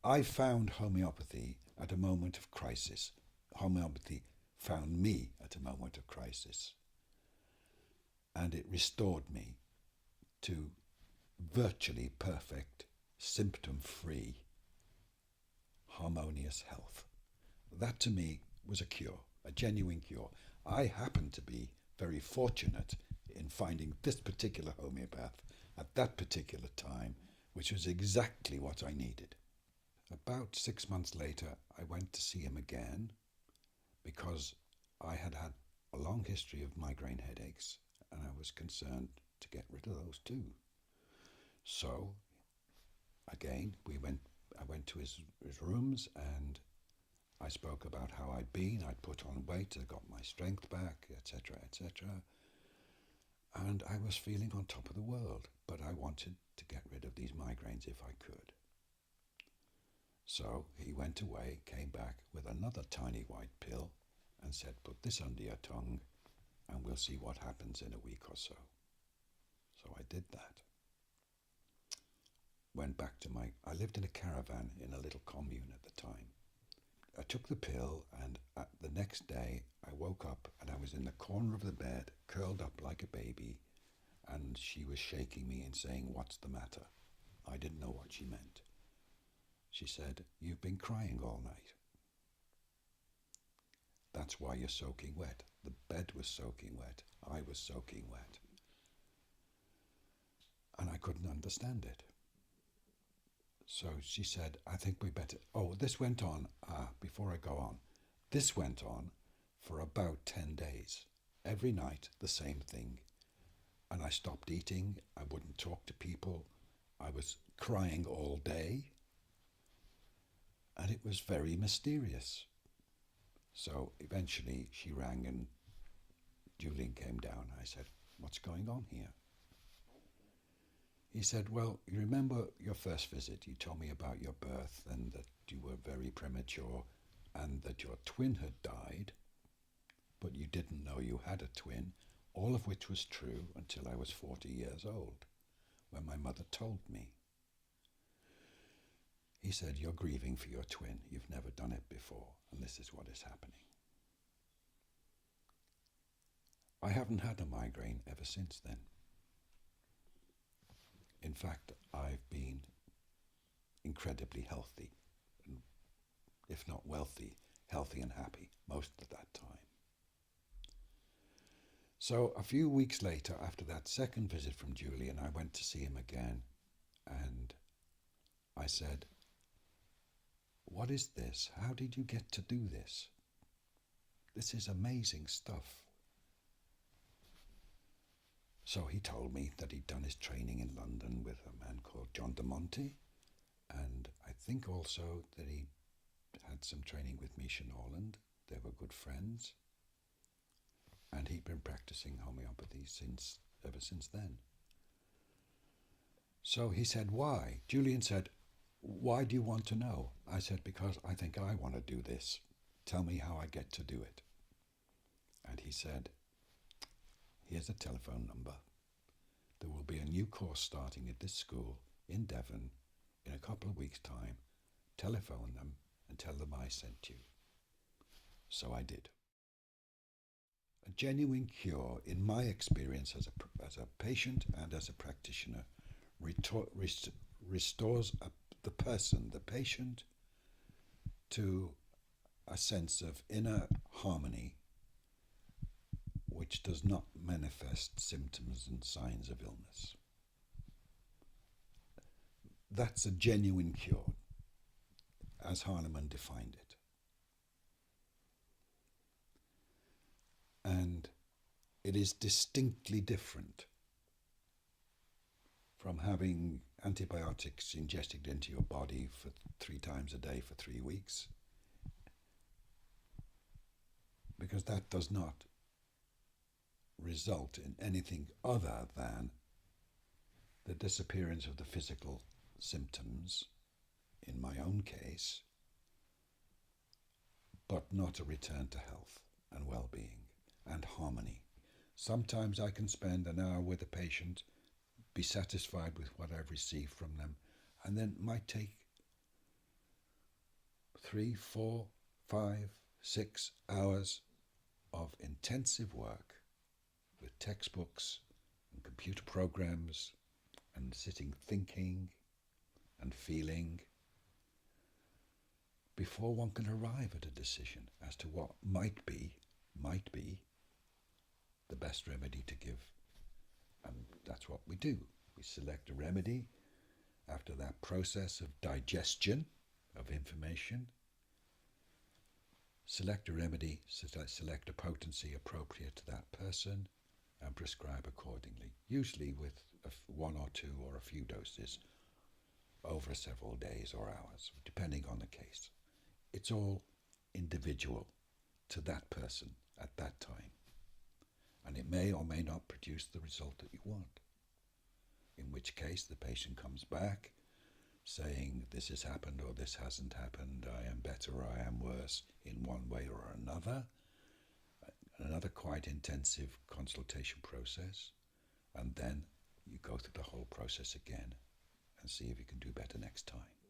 I found homeopathy at a moment of crisis. Homeopathy found me at a moment of crisis, and it restored me to virtually perfect, symptom free, harmonious health. That to me was a cure, a genuine cure. I happened to be very fortunate in finding this particular homeopath at that particular time, which was exactly what I needed. About 6 months later, I went to see him again because I had had a long history of migraine headaches and I was concerned to get rid of those too. So again, I went to his rooms and I spoke about how I'd been. I'd put on weight, I got my strength back, etc., etc. And I was feeling on top of the world, but I wanted to get rid of these migraines if I could. So he went away, came back with another tiny white pill and said, put this under your tongue and we'll see what happens in a week or so. So I did that. Went back to I lived in a caravan in a little commune at the time. I took the pill and the next day I woke up and I was in the corner of the bed, curled up like a baby, and she was shaking me and saying, what's the matter? I didn't know what she meant. She said, you've been crying all night. That's why you're soaking wet. The bed was soaking wet. I was soaking wet. And I couldn't understand it. So she said, I think we better... Oh, this went on, before I go on, this went on for about 10 days. Every night, the same thing. And I stopped eating. I wouldn't talk to people. I was crying all day. And it was very mysterious. So eventually she rang and Julian came down. I said, what's going on here? He said, well, you remember your first visit, you told me about your birth and that you were very premature and that your twin had died, but you didn't know you had a twin, all of which was true until I was 40 years old, when my mother told me. He said, you're grieving for your twin, you've never done it before, and this is what is happening. I haven't had a migraine ever since then. In fact, I've been incredibly healthy, if not wealthy, healthy and happy most of that time. So a few weeks later, after that second visit from Julian, I went to see him again and I said, what is this? How did you get to do this? This is amazing stuff. So he told me that he'd done his training in London with a man called John de Monte, and I think also that he had some training with Misha Norland. They were good friends, and he'd been practicing homeopathy ever since then. So he said, why? Julian said, why do you want to know? I said, because I think I want to do this. Tell me how I get to do it. And he said, here's a telephone number. There will be a new course starting at this school in Devon in a couple of weeks' time. Telephone them and tell them I sent you. So I did. A genuine cure, in my experience as a patient and as a practitioner, restores the person, the patient, to a sense of inner harmony which does not manifest symptoms and signs of illness. That's a genuine cure, as Hahnemann defined it. And it is distinctly different from having antibiotics injected into your body for 3 times a day for 3 weeks, because that does not result in anything other than the disappearance of the physical symptoms, in my own case, but not a return to health and well-being and harmony. Sometimes I can spend an hour with a patient, be satisfied with what I've received from them, and then it might take 3, 4, 5, 6 hours of intensive work with textbooks and computer programs and sitting thinking and feeling before one can arrive at a decision as to what might be the best remedy to give. And that's what we do. We select a remedy after that process of digestion of information, select a remedy, select a potency appropriate to that person, and prescribe accordingly, usually with one or two or a few doses over several days or hours, depending on the case. It's all individual to that person at that time, and it may or may not produce the result that you want, in which case the patient comes back saying this has happened or this hasn't happened, I am better or I am worse in one way or another. Another quite intensive consultation process, and then you go through the whole process again and see if you can do better next time.